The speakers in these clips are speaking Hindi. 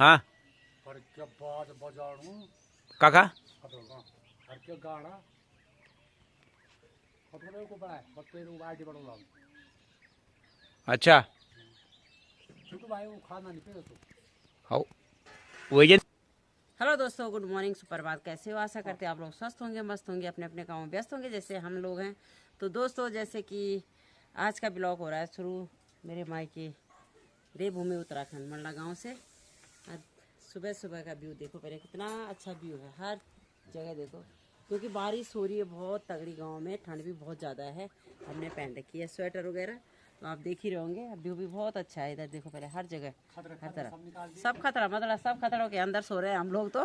हाँ काका अच्छा हाँ वही। हेलो दोस्तों, गुड मॉर्निंग, सुप्रभात। कैसे हो? आशा करते हैं आप लोग स्वस्थ होंगे, मस्त होंगे, अपने अपने कामों में व्यस्त होंगे जैसे हम लोग हैं। तो दोस्तों, जैसे कि आज का ब्लॉग हो रहा है शुरू मेरे मायके देवभूमि उत्तराखंड मंडला गांव से। आज सुबह सुबह का व्यू देखो, पहले कितना अच्छा व्यू है। हर जगह देखो, क्योंकि बारिश हो रही है बहुत तगड़ी गाँव में, ठंड भी बहुत ज़्यादा है। हमने पहन रखी है स्वेटर वगैरह, तो आप देख ही रहे होंगे। व्यू भी बहुत अच्छा है इधर, देखो पहले हर जगह हर तरफ सब खतरा, मतलब सब खतरों के अंदर सो रहे हैं हम लोग तो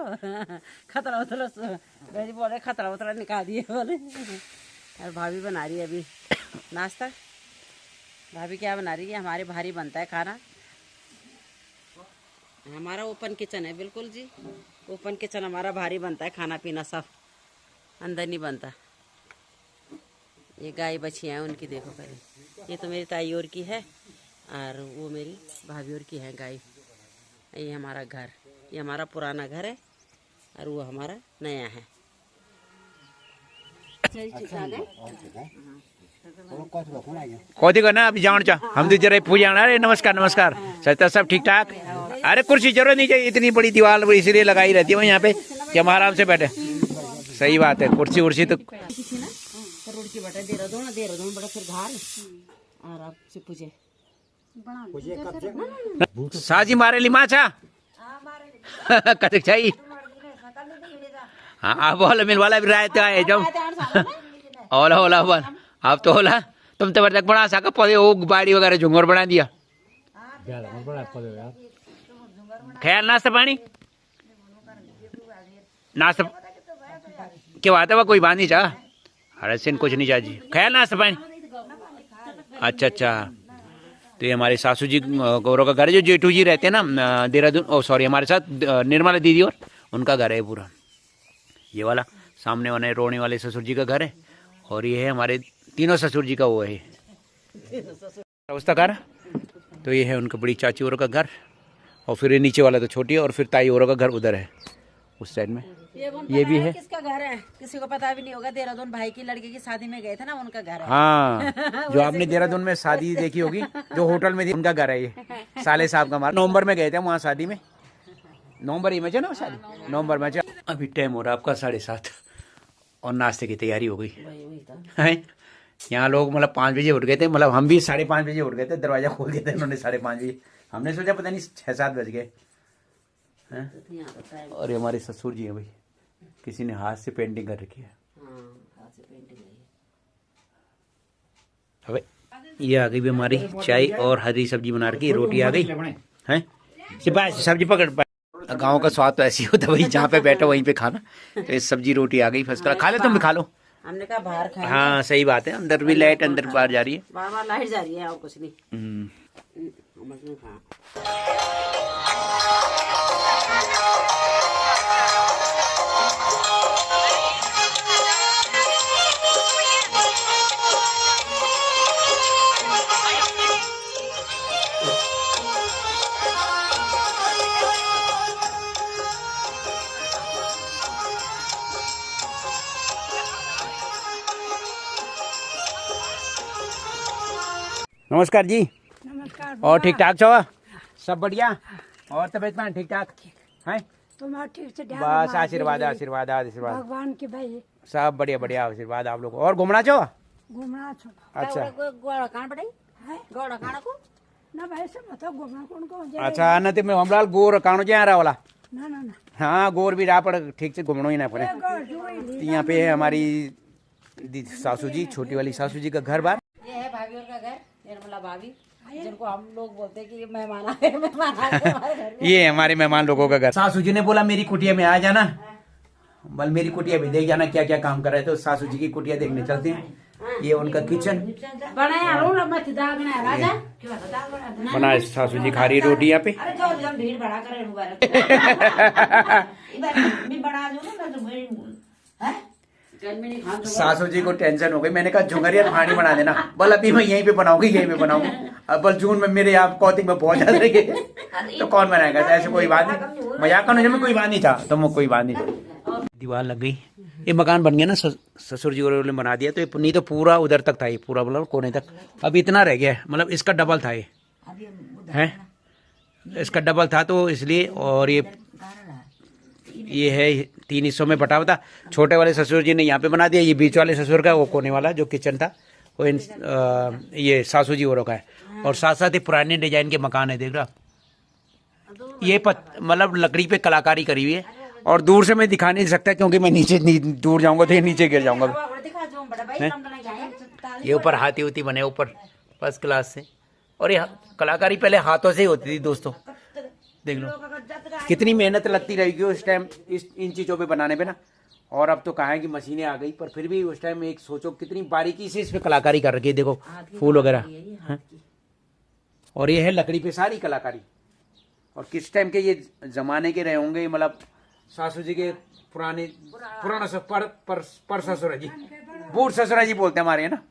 खतरा उतरा वैसे बोल रहे, खतरा उतरा निकाल दिए बोले। और भाभी बना रही है अभी नाश्ता। भाभी क्या बना रही है? हमारे भारी बनता है खाना। हमारा ओपन किचन है, बिल्कुल जी ओपन किचन हमारा, भारी बनता है खाना पीना, सब अंदर नहीं बनता। ये गाय बछियाँ हैं उनकी देखो पहले। ये तो मेरी ताई और की है और वो मेरी भाभी और की है गाय। ये हमारा घर, ये हमारा पुराना घर है और वो हमारा नया है। कौदी करना अभी जान चा हम तो जरा पूजा। अरे नमस्कार नमस्कार, सच सब ठीक ठाक। अरे कुर्सी जरूरत नहीं चाहिए, इतनी बड़ी दीवार इसलिए लगाई रहती है यहाँ पे कि हम आराम से बैठे। सही बात है, कुर्सी उर्सी तो रोड की बटा देहरादून बड़ा फिर घर और आपसे पूछे साजी मारे लिमा छा कतक चाहिए। हाँ आप बोल मिल वाला भी राय तो आए जब ओला ओला बोल आप तो ओला तुम तो तक बना सका पौधे वो बाड़ी वगैरह झुंगर बना दिया। ख्याल नाश्ता पानी नाश्ता क्या बात है? वह कोई बात नहीं चाह, अरे सिन कुछ नहीं चाची, ख्याल नाश्ता पानी। अच्छा अच्छा, तो ये हमारे सासू जी गौरव का घर है, जो जेठू जी रहते हैं ना देहरादून, ओ सॉरी हमारे साथ निर्मला दीदी और उनका घर है पूरा। ये वाला सामने वाले रोने वाले ससुर जी का घर है, और ये है हमारे तीनों ससुर जी का वो है उसका घर। तो ये है उनका बड़ी चाची और का घर, और फिर ये नीचे वाला तो छोटी है, और फिर ताई और का घर उधर है उस साइड में। ये भी है, किसका घर है किसी को पता भी नहीं होगा। देहरादून भाई की लड़के की शादी में गए थे ना, उनका घर है। हाँ जो आपने देहरादून में शादी देखी होगी जो होटल में थी, उनका घर है ये, साले साहब का। हमारा नवंबर में गए थे वहाँ शादी में, नवंबर ही में ना शादी, नवंबर में। अभी टाइम हो रहा है आपका 7:30 और नाश्ते की तैयारी हो गई है। यहाँ लोग मतलब 5 बजे उठ गए थे, मतलब हम भी 5:30 बजे उठ गए थे, दरवाजा खोल दिया था उन्होंने 5:30 बजे। हमने सोचा पता नहीं 6-7 बज गए। और ये हमारे ससुर जी हैं भाई, किसी ने हाथ से पेंटिंग कर रखी है। अबे ये आ गई भी हमारी चाय और हरी सब्जी बना रखी, रोटी आ गई है। सिपाही सब्जी पकड़, गाँव का स्वाद तो ऐसे ही होता है भाई, जहाँ पे बैठो वहीं पे खाना। तो ये सब्जी रोटी आ गई, फर्स्ट क्लास। खा ले तुम भी खा लो। हमने कहा बाहर खाएंगे। हाँ सही बात है, अंदर भी लाइट अंदर बाहर जा रही है, बार लाइट जा रही है और कुछ नहीं। नमस्कार जी। नमस्कार। और ठीक ठाक छो? सब बढ़िया? और तबियत पानी ठीक ठाक है? तुम्हारा ठीक से बस आशीर्वाद आशीर्वाद आशीर्वाद भगवान के भाई, सब बढ़िया बढ़िया आशीर्वाद आप लोग। और घूमना छो? घूमना छो अच्छा गोड़ा खाना पड़े गोड़ा खाना को ना भाई से बताओ घूमना कौन कौन अच्छा न ते मैं हमलाल गोर कानो जा रहा वाला। ना ना ना हाँ गोर भी रहा पड़, ठीक से घूमना ही ना पड़े। यहाँ पे है हमारी सासू जी, छोटी वाली सासू जी का घर बार। ये है भाभी और का घर, निर्मला भाभी, जिनको हम लोग बोलते हैं कि ये मेहमान आ गए हमारे घर में। ये हमारे मेहमान लोगों का घर। सासू जी ने बोला मेरी कुटिया में आ जाना, बल मेरी कुटिया भी देख जाना क्या क्या काम कर रहे थे। तो सासू जी की कुटिया देखने चलते हैं। ये उनका किचन बना, सासू जी खा रही रोटी यहाँ पे। भीड़ बड़ा करे सासू जी को टेंशन हो गई, मैंने कहा झुंगरिया पानी बना देना, बोल अभी मैं यहीं पे बनाऊंगी, यहीं पे बनाऊंगी। अब बस जून में मेरे यहाँ कौतिक में पहुंच जाएंगे तो कौन बनाएगा। तो ऐसे कोई बात नहीं, मजाक करने में कोई बात नहीं था, तो वो कोई बात नहीं था। दीवार लग गई, ये मकान बन गया ना, ससुर जी ने बना दिया। तो ये नहीं तो पूरा उधर तक था, ये पूरा मतलब कोने तक, अब इतना रह गया है, मतलब इसका डबल था ये है, इसका डबल था तो इसलिए। और ये है 3 हिस्सों में बटा हुआ था। छोटे वाले ससुर जी ने यहाँ पे बना दिया, ये बीच वाले ससुर का वो कोने वाला जो किचन था वो ये सासू जी औरों का है। और साथ साथ ही पुराने डिजाइन के मकान है, देख रहा ये मतलब लकड़ी पे कलाकारी करी हुई है। और दूर से मैं दिखा नहीं सकता क्योंकि मैं नीचे दूर जाऊंगा तो ये नीचे गिर जाऊंगा। ये ऊपर हाथी उती बने ऊपर फर्स्ट क्लास से। और ये कलाकारी पहले हाथों से ही होती थी दोस्तों, देख लो कितनी मेहनत लगती रहेगी उस टाइम इन चीज़ों पे बनाने पे ना। और अब तो कहाँ है कि मशीनें आ गई, पर फिर भी उस टाइम एक सोचो कितनी बारीकी से इस पे कलाकारी कर रखी है, देखो फूल वगैरह है। और ये है लकड़ी पे सारी कलाकारी। और किस टाइम के ये जमाने के रहे होंगे, मतलब सासू जी के पुराना पर ससुरा जी, बूढ़ ससुरा जी बोलते हैं हमारे, है ना।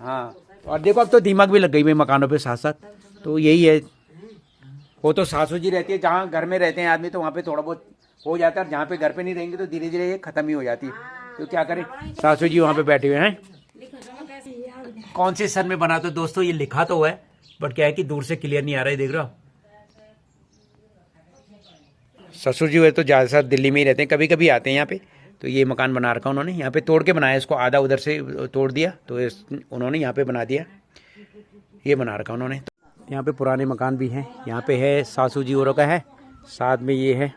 हाँ, और देखो अब तो दीमक भी लग गई भाई मकानों पे साथ साथ। तो यही है, वो तो सासू जी रहती है, जहाँ घर में रहते हैं आदमी तो वहाँ पे थोड़ा बहुत हो जाता है, और जहाँ पे घर पे नहीं रहेंगे तो धीरे धीरे ये खत्म ही हो जाती है। तो क्या करें, सासू जी वहाँ पे बैठे हुए हैं। कौन से सन में बना तो दोस्तों ये लिखा तो है, बट क्या है कि दूर से क्लियर नहीं आ रहा है, देख रहे हो। ससुर जी हुए तो ज़्यादातर दिल्ली में ही रहते हैं, कभी कभी आते हैं यहाँ पे। तो ये मकान बना रखा उन्होंने, यहाँ पे तोड़ के बनाया, इसको आधा उधर से तोड़ दिया तो उन्होंने यहाँ पे बना दिया, ये बना रखा उन्होंने। यहाँ पे पुराने मकान भी हैं, यहाँ पे है सासू जी औरों का है, साथ में ये है,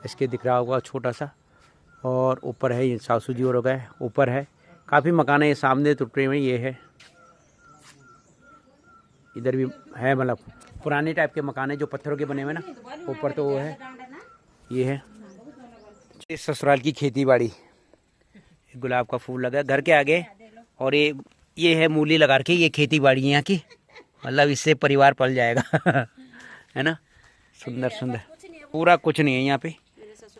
इसके दिख रहा होगा छोटा सा। और ऊपर है ये सासू जी औरों का है, ऊपर है काफ़ी मकान है, ये सामने टुकड़े में ये है, इधर भी है, मतलब पुराने टाइप के मकान है जो पत्थरों के बने हुए ना। ऊपर तो वो है, ये है इस ससुराल की खेती बाड़ी, गुलाब का फूल लगा घर के आगे। और ये है मूली लगा रखी, ये खेती बाड़ी यहाँ की, मतलब इससे परिवार पल जाएगा है ना। सुंदर सुंदर, पूरा कुछ नहीं है यहाँ पे,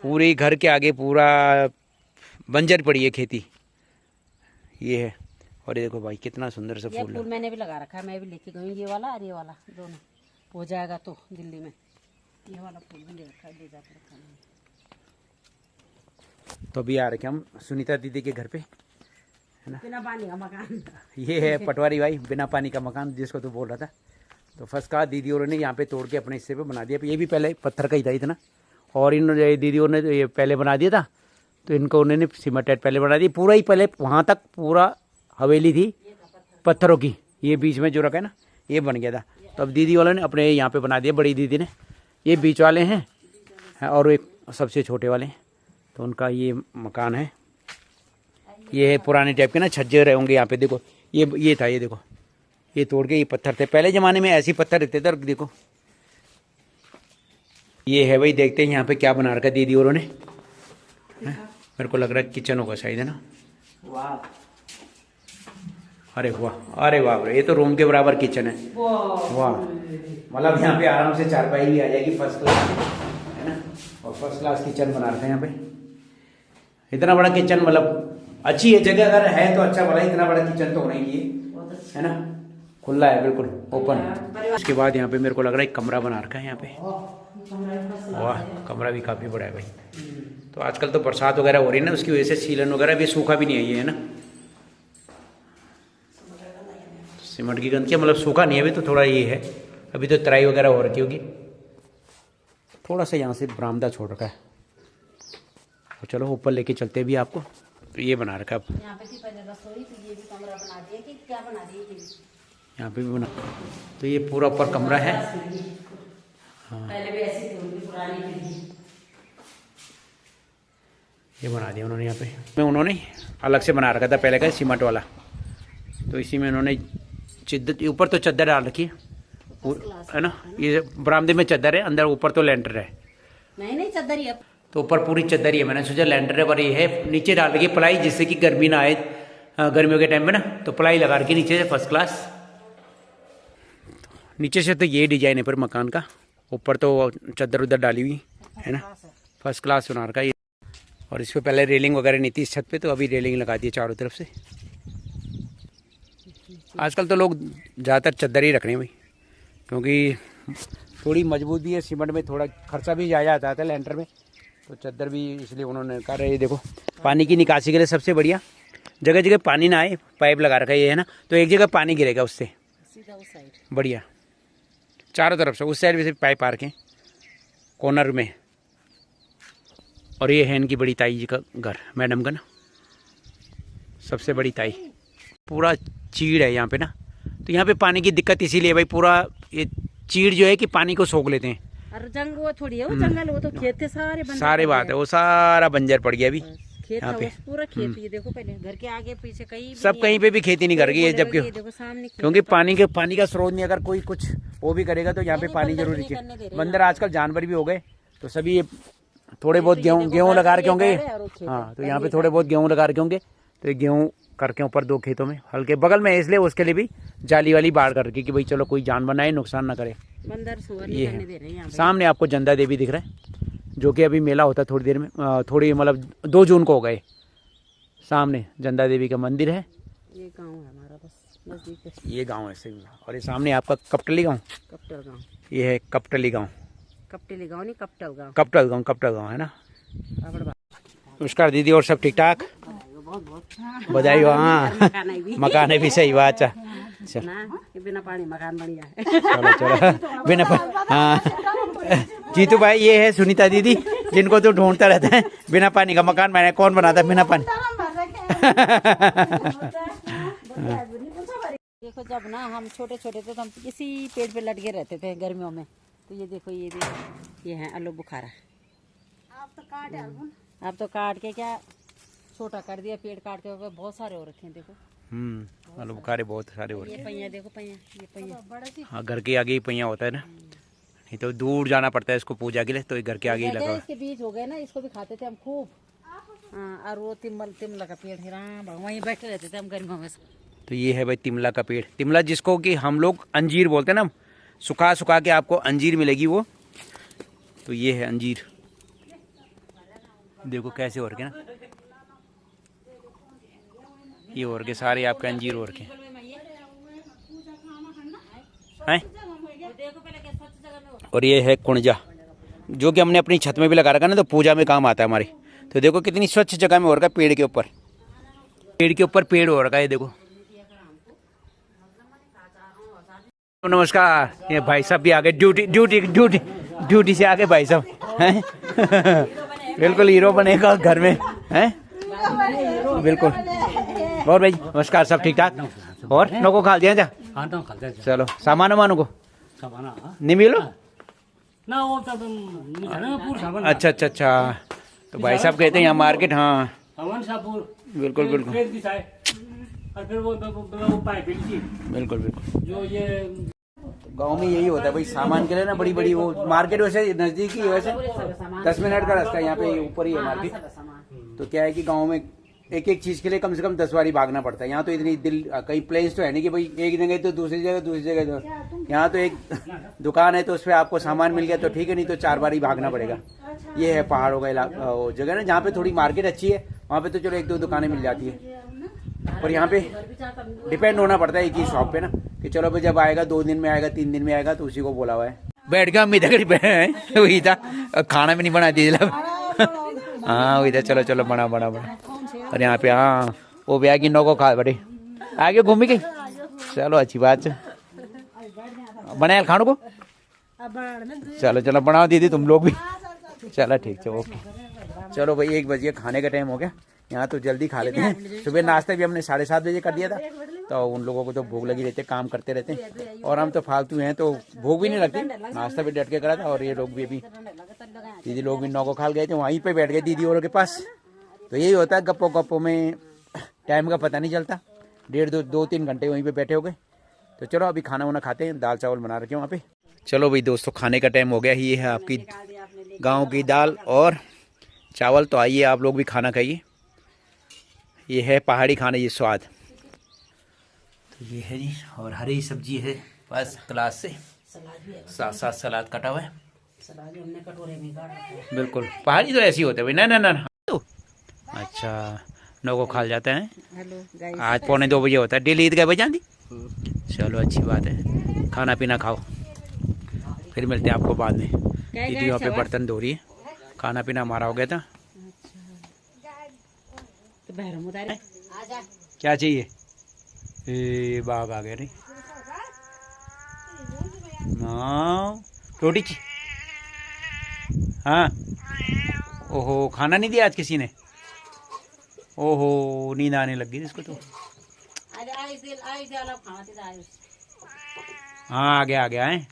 पूरी घर के आगे पूरा बंजर पड़ी है खेती, ये है। और ये देखो भाई कितना सुंदर सा फूल है। मैंने भी लगा रखा है, मैं भी लेके गई, ये वाला और ये वाला दोनों हो जाएगा तो दिल्ली में। ये वाला फूल भी ले रखा है, ले जाकर रखा है। तो अभी आ रखे हम सुनीता दीदी के घर पे, है ना। बिना पानी का मकान, ये है पटवारी भाई, बिना पानी का मकान जिसको तो बोल रहा था। तो फर्स्ट का दीदी और ने यहाँ पे तोड़ के अपने हिस्से पे बना दिया। ये भी पहले पत्थर का ही था इतना, और इन दीदी और ने तो ये पहले बना दिया था, तो इनको उन्होंने सीमेंटेड पहले बना दिया पूरा ही। पहले वहाँ तक पूरा हवेली थी पत्थरों की, ये बीच में जो रखा है ना ये बन गया था। तो अब दीदी वालों ने अपने यहाँ पे बना दिया, बड़ी दीदी ने। ये बीच वाले हैं और एक सबसे छोटे वाले हैं, तो उनका ये मकान है। ये है पुराने टाइप के ना छज्जे रहे होंगे यहाँ पे, देखो ये था, ये देखो ये तोड़ के ये पत्थर थे पहले ज़माने में, ऐसे पत्थर रहते थे। देखो ये है भाई, देखते हैं यहाँ पे क्या बना रखा दीदी औरों ने। मेरे को लग रहा है किचन होगा शायद, है ना। वाह, अरे वाह, अरे वाह, ये तो रूम के बराबर किचन है। वाह, मतलब यहाँ पे आराम से चारपाई भी आ जाएगी फर्स्ट क्लास, है ना। और फर्स्ट क्लास किचन बना रखे हैं यहाँ पे, इतना बड़ा किचन, मतलब अच्छी है जगह, अगर है तो अच्छा भला, इतना बड़ा किचन तो होना ही चाहिए, है ना। खुला है बिल्कुल ओपन। उसके बाद यहाँ पे मेरे को लग रहा है एक कमरा बना रखा है यहाँ पे। वाह, कमरा भी काफ़ी बड़ा है भाई। तो आजकल तो बरसात वगैरह हो रही है ना, उसकी वजह से सीलन वगैरह भी सूखा भी नहीं है, ये है ना। सीमेंट की गंदगी, मतलब सूखा नहीं है अभी तो, थोड़ा ये है अभी तो तराई वगैरह हो रखी होगी। थोड़ा सा यहाँ से बरामदा छोड़ रखा है, तो चलो ऊपर लेके चलते भी आपको। तो ये बना रखा है यहाँ पे पहले रसोई, तो ये भी कमरा बना दिया कि क्या बना दिया, यहाँ पे भी बना। तो ये पूरा ऊपर कमरा है। हाँ, पहले भी ऐसी थी पुरानी थी, ये बना दिया उन्होंने यहाँ पे। मैं उन्होंने अलग से बना रखा था पहले का सीमेंट वाला, तो इसी में उन्होंने ऊपर तो चादर डाल रखी है ना। ये बरामदे में चादर है, अंदर ऊपर तो लेंटर है। नहीं चादर ही है, तो ऊपर पूरी चादर ही है। मैंने सोचा लेंटर है, पर ये है नीचे डाल रखी प्लाई, जिससे कि गर्मी ना आए गर्मियों के टाइम में ना, तो प्लाई लगा रखी नीचे से फर्स्ट क्लास। नीचे से तो ये डिजाइन है पर मकान का, ऊपर तो चादर उधर डाली हुई है ना, फर्स्ट क्लास बना रखा है। और इस पे पहले रेलिंग वगैरह नहीं थी इस छत पे, तो अभी रेलिंग लगा दी है चारों तरफ से। आजकल तो लोग ज़्यादातर चद्दर ही रख रहे हैं भाई, क्योंकि थोड़ी मजबूत भी है, सीमेंट में थोड़ा खर्चा भी ज़्यादा आता है लेंटर में, तो चद्दर भी इसलिए उन्होंने कर रहे हैं। देखो पानी की निकासी के लिए सबसे बढ़िया जगह जगह पानी ना आए, पाइप लगा रखा है ये है ना, तो एक जगह पानी गिरेगा उससे सीधा उस साइड बढ़िया, चारों तरफ से उस साइड भी से पाइप आ रखे कॉर्नर में। और ये है इनकी बड़ी ताई जी का घर, मैडम का ना सबसे बड़ी ताई। पूरा चीड़ है यहाँ पे ना, तो यहाँ पे पानी की दिक्कत इसीलिए भाई, पूरा ये चीड़ जो है कि पानी को सोख लेते हैं। और जंग वो थोड़ी है, वो जंगल, वो तो खेत थे सारे बंजर सारे पड़ बात गए। है, वो सारा बंजर पड़ गया अभी खेत था यहाँ पे। वो पूरा खेत, ये देखो पहले घर के आगे पीछे कहीं भी सब नहीं कहीं पे भी खेती नहीं कर गई है, है। जबकि ये देखो सामने खेत क्योंकि पानी का स्रोत नहीं, अगर कोई कुछ वो भी करेगा तो यहाँ पे पानी जरूरी नहीं करने दे चाहिए। रहे बंदर आजकल जानवर भी हो गए, तो सभी ये थोड़े बहुत गेहूँ लगा रखे होंगे। हाँ, तो यहाँ पे थोड़े बहुत गेहूँ लगा रखे होंगे, तो ये गेहूँ करके ऊपर 2 खेतों में हल्के बगल में है, इसलिए उसके लिए भी जाली वाली बाढ़ कर रखी कि भाई चलो कोई जानवर ना आए, नुकसान ना करे। बंदर सुअर ये नहीं करने दे रहे हैं यहाँ पे। सामने आपको जंदा देवी दिख रहा है, जो कि अभी मेला होता है थोड़ी देर में, थोड़ी मतलब 2 जून को हो गए। सामने जंदा देवी का मंदिर है, ये गांव है हमारा, बस नजदीक है। ये गांव है सही। और ये सामने आपका कपटली गांव, कपटल गांव, ये है कपटली गांव, कपटली गांव नहीं कपटल गांव। कपटल गांव है ना। नमस्कार दीदी, और सब ठीक ठाक? बधाई हो। हाँ, मकान है भी सही बात। अच्छा ना कि बिना पानी मकान बढ़िया है। चलो बिना हाँ जीतू भाई, ये है सुनीता दीदी, जिनको तो ढूंढता रहता है। बिना पानी का मकान मैंने कौन बनाता है बिना पानी। देखो जब ना हम छोटे छोटे थे तो हम इसी पेड़ पे लटके रहते थे गर्मियों में। तो ये देखो ये है आलू बुखारा। अब तो काट के क्या छोटा कर दिया, पेड़ काट के बहुत सारे हो रखे हैं। देखो आलू बुखारे बहुत सारे हो रहे ये हैं। पहिया देखो, पहिया ये पहिया। हाँ, घर के आगे ही पहिया होता है ना, नहीं तो दूर जाना पड़ता है इसको पूजा के लिए, तो ये घर के आगे ही लगा हुआ है। इसके बीज हो गए ना, इसको भी खाते थे हम खूब। हाँ, और वो तिमला का पेड़ है, राम वहीं बैठे रहते थे हम गर्मियों में। तो ये है भाई तिमला का पेड़, तिमला जिसको कि हम लोग अंजीर बोलते हैं ना, सुखा सुखा के आपको अंजीर मिलेगी वो। तो ये है अंजीर, देखो कैसे हो रखे ना, ये हो रखे सारे आपके अंजीर हो रखे हैं। और ये है कुंजा, जो कि हमने अपनी छत में भी लगा रखा ना, तो पूजा में काम आता है हमारे। तो देखो कितनी स्वच्छ जगह में हो रखा है, पेड़ के ऊपर, पेड़ के ऊपर पेड़ हो रखा है। देखो नमस्कार, ये भाई साहब भी आ गए ड्यूटी से आगे भाई साहब हैं। बिल्कुल हीरो बनेगा घर में हैं, बिल्कुल। और भाई नमस्कार, सब ठीक ठाक? और नको खा दिया जा? चलो सामान वामानों को नहीं मिलो ना, वो तब निशानपुर सामान। अच्छा। तो भाई साहब कहते हैं यहाँ मार्केट। हाँ सामान शाहपुर, बिल्कुल पेट की साइड, और फिर वो पाइप की बिल्कुल। जो ये गांव में यही होता है भाई, सामान के लिए ना बड़ी बड़ी वो मार्केट वैसे नजदीक ही है, वैसे 10 मिनट का रास्ता है, यहाँ पे ऊपर ही है मार्केट। तो क्या है कि गांव में एक एक चीज के लिए कम से कम 10 बारी भागना पड़ता है। यहाँ तो इतनी कई प्लेस तो है नहीं कि भाई एक जगह तो दूसरी जगह तो यहाँ तो एक दुकान है, तो उस पर आपको सामान मिल गया तो ठीक है, नहीं तो 4 बारी भागना पड़ेगा। ये है पहाड़ों का इलाका, जगह ना जहाँ पे थोड़ी मार्केट अच्छी है, वहाँ पे तो चलो 1-2 दुकानें मिल जाती है। और यहाँ पे डिपेंड होना पड़ता है एक ही शॉप पे ना, कि चलो भाई जब आएगा 2 दिन में आएगा, 3 दिन में आएगा, तो उसी को बोला हुआ है। बैठ गया हम इधर वही था, खाना भी नहीं बना दिया। हाँ वही था, चलो बना। और यहाँ पे हाँ वो ब्याह की नौको खा बड़े आगे घूमी गई। चलो अच्छी बात है, बनाया खाने को। चलो बनाओ दीदी तुम लोग भी। चलो ठीक है, ओके। चलो भाई 1 बजे खाने का टाइम हो गया, यहाँ तो जल्दी खा लेते हैं। सुबह नाश्ता भी हमने 7:30 बजे कर दिया था, तो उन लोगों को तो भूख लगी रहती है, काम करते रहते हैं, और हम तो फालतू हैं तो भूख भी नहीं लगती। नाश्ता भी डट के करा था, और ये लोग भी अभी दीदी लोग भी नौको खाल गए थे, वहीं पे बैठ गए दीदी और के पास। तो यही होता है, गप्पों में टाइम का पता नहीं चलता, 1.5-2-3 घंटे वहीं पे बैठे हो गए। तो चलो अभी खाना वाना खाते हैं, दाल चावल बना रखे वहाँ पे। चलो भाई दोस्तों, खाने का टाइम हो गया। ये है आपकी गाँव की दाल और चावल, तो आइए आप लोग भी खाना खाइए। ये है पहाड़ी खाना, ये स्वाद। तो ये है जी, और हरी सब्जी है बस क्लास से, साथ सलाद कटा हुआ है। सलाद हमने कटोरे में काट रखा है। बिल्कुल, पहाड़ी तो ऐसी होते हैं भाई। ना तो अच्छा 9 को खा जाते हैं। हेलो गाइस, आज 1:45 बजे होता है डेली ईदगाह बजा दी। चलो अच्छी बात है, खाना पीना खाओ, फिर मिलते हैं आपको बाद में। दीदी वहाँ पे बर्तन धो रही है, खाना पीना हमारा हो गया था। तो बहरम उतारे क्या चाहिए? ए बाग आ गए रे। रोटी हाँ। ओहो खाना नहीं दिया आज किसी ने। ओहो नींद आने लग गई इसको तो। हाँ आ गया है।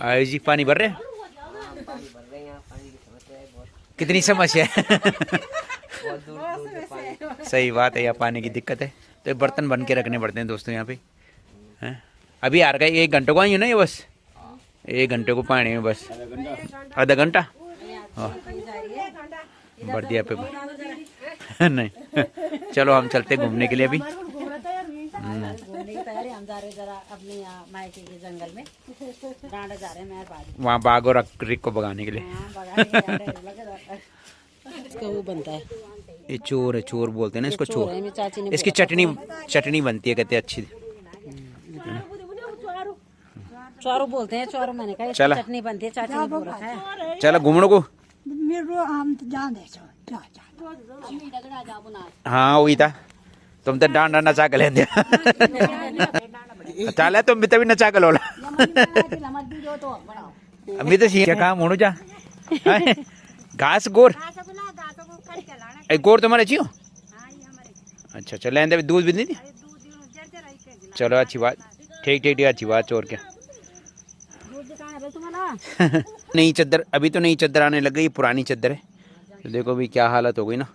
आयुष जी पानी भर रहे। कितनी समस्या है। सही बात है, यहाँ पानी की दिक्कत है तो ये बर्तन बन के रखने पड़ते हैं दोस्तों यहाँ पे हैं। अभी आ रहा है 1 घंटे को आई हूँ ना ये बस 1 घंटे को पानी में बस आधा घंटा भर दिया पे नहीं। चलो हम चलते घूमने के लिए अभी। घूमने की तैयारी हम जा रहे जरा अपने यहाँ मायके के जंगल में डांडा जा रहे हैं वहाँ बाघ और रिक को भगाने के लिए। इसका वो बनता है, ये चोर है, चोर बोलते हैं ना इसको, चोर। है, चाची ने इसकी चटनी बनती है कहते अच्छी। चोरू बोलते हैं, चोरू मैंने कहा चला। चटनी बनती है, चाची ने बोल रखा है। चलो घूमने को। मेरो हम जान दे जा हाँ वही था, तुम तो डांडा नचा के लेते चल तुम भी तभी नचा के लोला। अभी तो क्या काम होने जा घास गोर गोर तुम्हारे चाहिए। अच्छा अच्छा लेंदे दूध भी नहीं दी। चलो अच्छी बात, ठीक अच्छी बात। चोर क्या नई चद्दर, अभी तो नई चद्दर आने लग गई, पुरानी चद्दर है तो देखो अभी क्या हालत हो गई ना।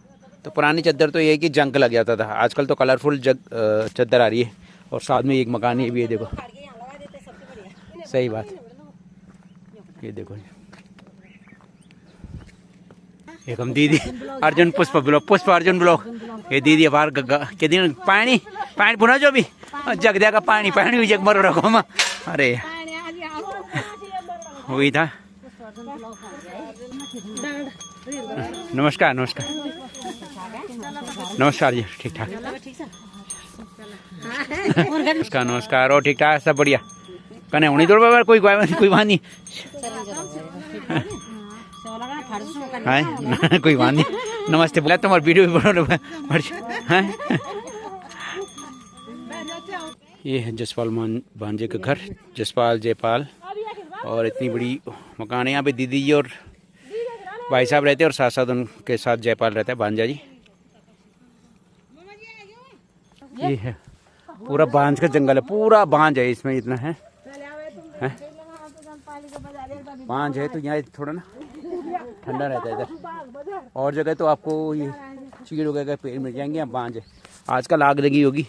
तो पुरानी चद्दर तो ये है कि जंग लग जाता था, आजकल तो कलरफुल चद्दर आ रही है और साथ में एक मकान ये भी है। देखो सही बात, ये देखो एक हम दीदी अर्जुन पुष्प अर्जुन ब्लॉक। ये दीदी बाहर के दिन पानी पुना जो भी जग देगा पानी भी जग मरो रखो माँ। अरे वही था। नमस्कार जी, ठीक ठाक। नमस्कार और ठीक ठाक सब बढ़िया। कने होनी तो कोई बात नहीं है कोई बात नहीं। नमस्ते बोला तुम्हारी वीडियो भी बना। ये है जसपाल भांजे का घर, जसपाल जयपाल, और इतनी बड़ी मकान है यहाँ पे। दीदी जी और भाई साहब रहते हैं और साथ साथ उनके साथ जयपाल रहता है, भांजा जी। ये है पूरा बांझ का जंगल है, पूरा बांझ है इसमें, इतना है बांझ है तो यहाँ थोड़ा ना ठंडा रहता है इधर। और जगह तो आपको ये चीड़ वगैरह के पेड़ मिल जाएंगे, यहाँ बांझ है। आजकल आग लगी होगी,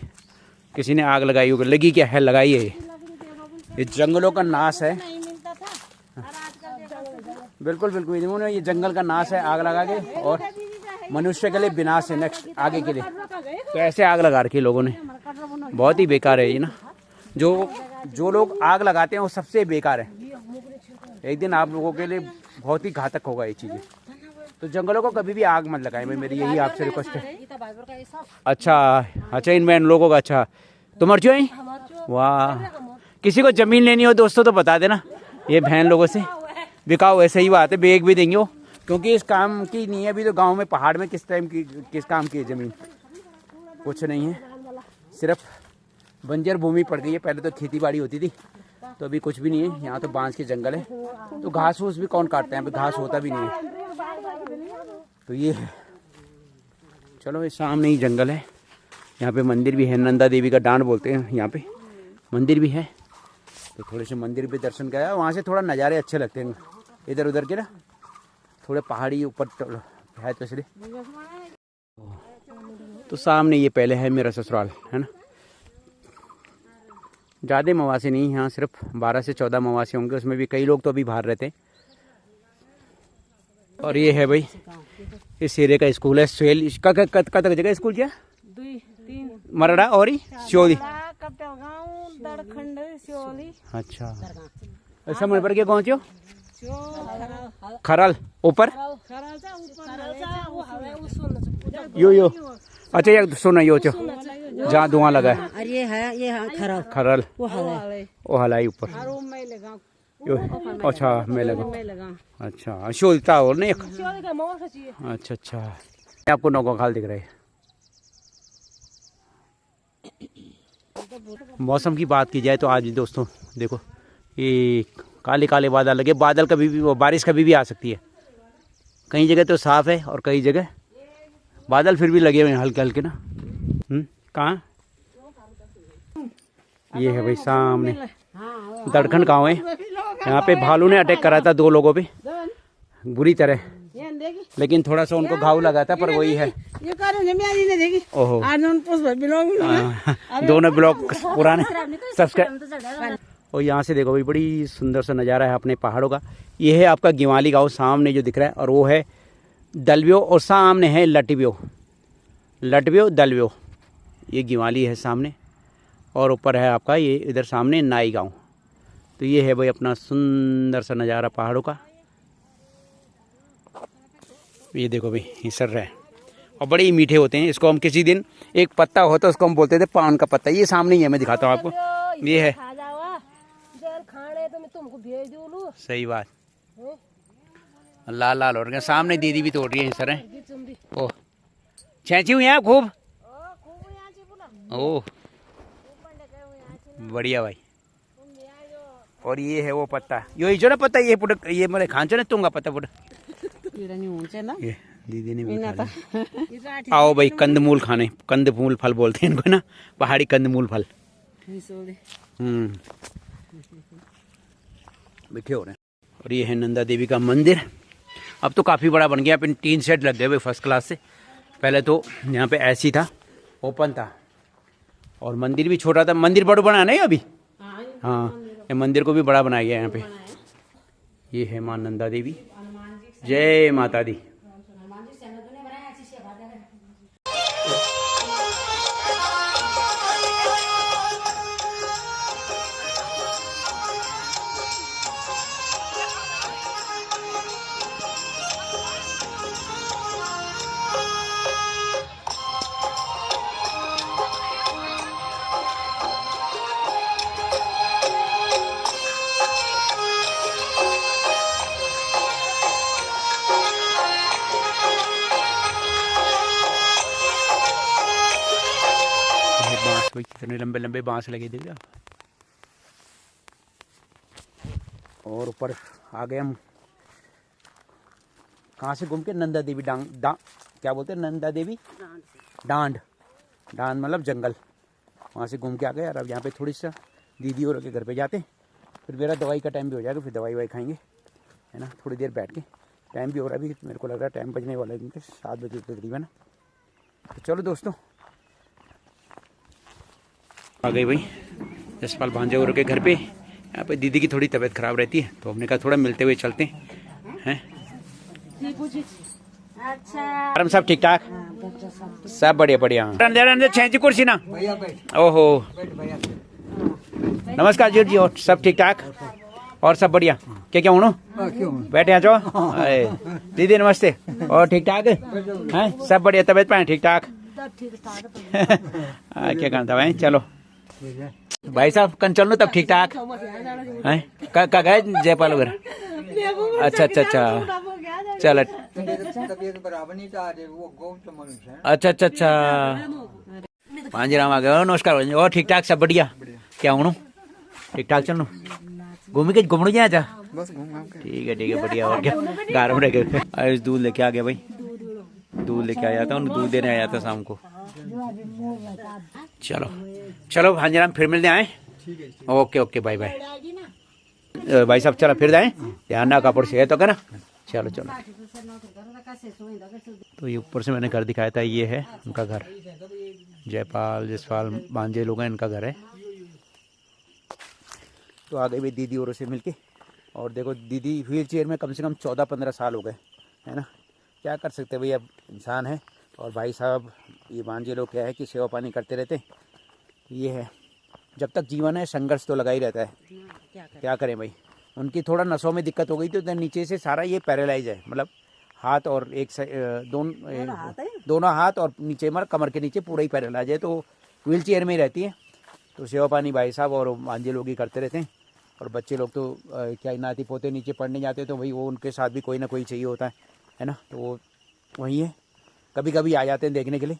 किसी ने आग लगाई होगी, लगी क्या है लगाई है। ये जंगलों का नाश है, बिल्कुल इन्होंने ये जंगल का नाश है आग लगा के, और मनुष्य के लिए विनाश है नेक्स्ट आगे के लिए। तो ऐसे आग लगा रखी लोगों ने, बहुत ही बेकार है ये ना। जो लोग आग लगाते हैं वो सबसे बेकार है। एक दिन आप लोगों के लिए बहुत ही घातक होगा ये चीज़ें। तो जंगलों को कभी भी आग मत लगाएं भाई, मेरी यही आपसे रिक्वेस्ट है। अच्छा इन लोगों का। अच्छा तुम अर्जो है, वाह। किसी को जमीन लेनी हो दोस्तों तो बता देना, ये बहन लोगों से बिकाओ, ऐसे ही बात है, बेच भी देंगे वो, क्योंकि इस काम की नहीं है। अभी तो गांव में पहाड़ में किस काम की है ज़मीन, कुछ नहीं है, सिर्फ बंजर भूमि पड़ गई है। पहले तो खेती बाड़ी होती थी, तो अभी कुछ भी नहीं है। यहाँ तो बांस के जंगल है, तो घास फूस भी कौन काटता है, घास होता भी नहीं है। तो ये है, चलो ये सामने ही जंगल है। यहाँ पे मंदिर भी है, नंदा देवी का डांड बोलते हैं, यहाँ पे मंदिर भी है। तो थोड़े से मंदिर पे दर्शन किया, वहाँ से थोड़ा नज़ारे अच्छे लगते हैं इधर उधर के ना, थोड़े पहाड़ी ऊपर है तो इसलिए। तो सामने ये पहले है मेरा ससुराल है ना। ज़्यादा मवासी नहीं, यहाँ सिर्फ 12 से 14 मवासी होंगे, उसमें भी कई लोग तो अभी बाहर रहते हैं। और ये है भाई ये शेरे का स्कूल है, स्वेल का तक जगह स्कूल क्या मरड़ा और सियोली। अच्छा ऐसा मन पर क्या पहुँचो खरल ऊपर। यो अच्छा ये सुनो यो चो जहाँ धुआं लगा है और ये है खरल खरल वो हलाई वो हलाई ऊपर यो अच्छा मैं लगा अच्छा शोलता और नहीं अच्छा अच्छा आपको नौका खाल दिख रहा है। मौसम की बात की जाए तो आज दोस्तों देखो ये काले काले बादल लगे, बादल कभी भी बारिश कभी भी आ सकती है। कई जगह तो साफ है और कई जगह बादल फिर भी लगे हुए हैं हल्के हल्के ना। कहाँ ये है भाई सामने दड़खन गाँव है। यहाँ पे भालू ने अटैक करा था 2 लोगों पे बुरी तरह, लेकिन थोड़ा सा उनको घाव लगा था पर वही है। ओहो दोनों ब्लॉक पुराने सब्सक्राइब। और यहाँ से देखो भाई बड़ी सुंदर सा नज़ारा है अपने पहाड़ों का। ये है आपका गिवाली गांव सामने जो दिख रहा है, और वो है दलव्यो और सामने है लटव्यो दलव्यो। ये गिवाली है सामने और ऊपर है आपका ये इधर सामने नाई गांव। तो ये है भाई अपना सुंदर सा नज़ारा पहाड़ों का। ये देखो भाई ये सर रहा है और बड़े ही मीठे होते हैं। इसको हम किसी दिन एक पत्ता होता है उसको हम बोलते थे पान का पत्ता। ये सामने ही है, मैं दिखाता हूँ आपको। ये है सही बात, लाल लाल हो रहे हैं। सामने दीदी भी तोड़ रही है सर है। ओह छेंची हुई है खूब। ओह बढ़िया भाई। और ये है वो पत्ता, यो जो ना पत्ता ये पुट ये मेरे खांचो ना तुंगा पत्ता पुट ये दीदी ने भी खा लिया। आओ भाई कंदमूल खाने, कंदमूल फल बोलते हैं इनको ना, पहाड़ी कंदमूल फल। मीठे हो रहे हैं। और ये है नंदा देवी का मंदिर। अब तो काफ़ी बड़ा बन गया, अब 3 सेट लग गए भाई फर्स्ट क्लास से। पहले तो यहाँ पे ऐसी था, ओपन था और मंदिर भी छोटा था। मंदिर बड़ा बना नहीं अभी, हाँ ये मंदिर को भी बड़ा बनाया गया यहाँ पे। ये है माँ नंदा देवी, जय माता दी। कितने लंबे लंबे बांस लगे देख रहे। और ऊपर आ गए हम, कहाँ से घूम के नंदा देवी क्या बोलते हैं नंदा देवी डांड मतलब जंगल, वहाँ से घूम के आ गए। और अब यहाँ पे थोड़ी सा दीदी और के घर पे जाते, फिर मेरा दवाई का टाइम भी हो जाएगा, फिर दवाई खाएंगे है ना। थोड़ी देर बैठ के, टाइम भी हो रहा है अभी, मेरे को लग रहा है टाइम बजने वाला है क्योंकि 7 बजे तकरीबन। तो चलो दोस्तों आ गई भाई जसपाल भांजे के घर पे। यहाँ पे दीदी की थोड़ी तबीयत खराब रहती है तो हमने कहा थोड़ा मिलते हुए चलते हैं। अच्छा सब ठीक ठाक, सब बढ़िया बढ़िया। छेंची कुर्सी ना। ओहो नमस्कार जी और सब ठीक ठाक और सब बढ़िया। क्या क्या हूँ बैठे आ जाओ। दीदी नमस्ते और ठीक ठाक है, सब बढ़िया, तबीयत पाए ठीक ठाक। क्या करता भाई, चलो भाई साहब कल चलो तब ठीक ठाक है। का गए जयपाल वगैरह। अच्छा अच्छा अच्छा चलो अच्छा अच्छा अच्छा पांचराम आ गए। नमस्कार और ठीक ठाक सब बढ़िया। क्या हूँ ठीक ठाक चलो घूमी के घूमने जाए जा। ठीक है बढ़िया। और क्या गार में रह गए। दूध लेके आ गया भाई, दूध लेके आया था, दूध देने आया था शाम को। चलो चलो भांजराम फिर मिलते आए। ओके ओके बाय बाय भाई साहब। चलो फिर जाए, ध्यान ना कपड़ से तो ना। चलो चलो। तो ये ऊपर से मैंने घर दिखाया था, ये है उनका घर, जयपाल जसपाल भांजे लोग हैं, इनका घर है। तो आ गई भाई दीदी और से मिलके। और देखो दीदी व्हील चेयर में कम से कम 14-15 साल हो गए है ना। क्या कर सकते भाई, अब इंसान है। और भाई साहब ये भांजे लोग क्या है कि सेवा पानी करते रहते। ये है जब तक जीवन है संघर्ष तो लगा ही रहता है। क्या करें भाई, उनकी थोड़ा नसों में दिक्कत हो गई तो नीचे से सारा ये पैरालाइज है, मतलब हाथ और एक दोनों दोनों हाथ और नीचे मर कमर के नीचे पूरा ही पैरालाइज है, तो व्हील चेयर में ही रहती है। तो सेवा पानी भाई साहब और मांझे लोग ही करते रहते हैं। और बच्चे लोग तो क्या नाती पोते नीचे पढ़ने जाते हैं, तो भाई वो उनके साथ भी कोई ना कोई चाहिए होता है ना। तो वो वहीं है, कभी कभी आ जाते हैं देखने के लिए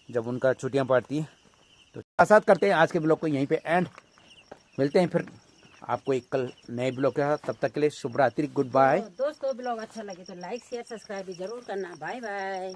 जब उनका छुट्टियां पड़ती हैं। तो साथ करते हैं आज के ब्लॉग को यहीं पे एंड, मिलते हैं फिर आपको एक कल नए ब्लॉग के साथ। तब तक के लिए शुभ रात्रि, गुड बाय। दोस्तों ब्लॉग अच्छा लगे तो लाइक शेयर सब्सक्राइब भी जरूर करना। Bye bye.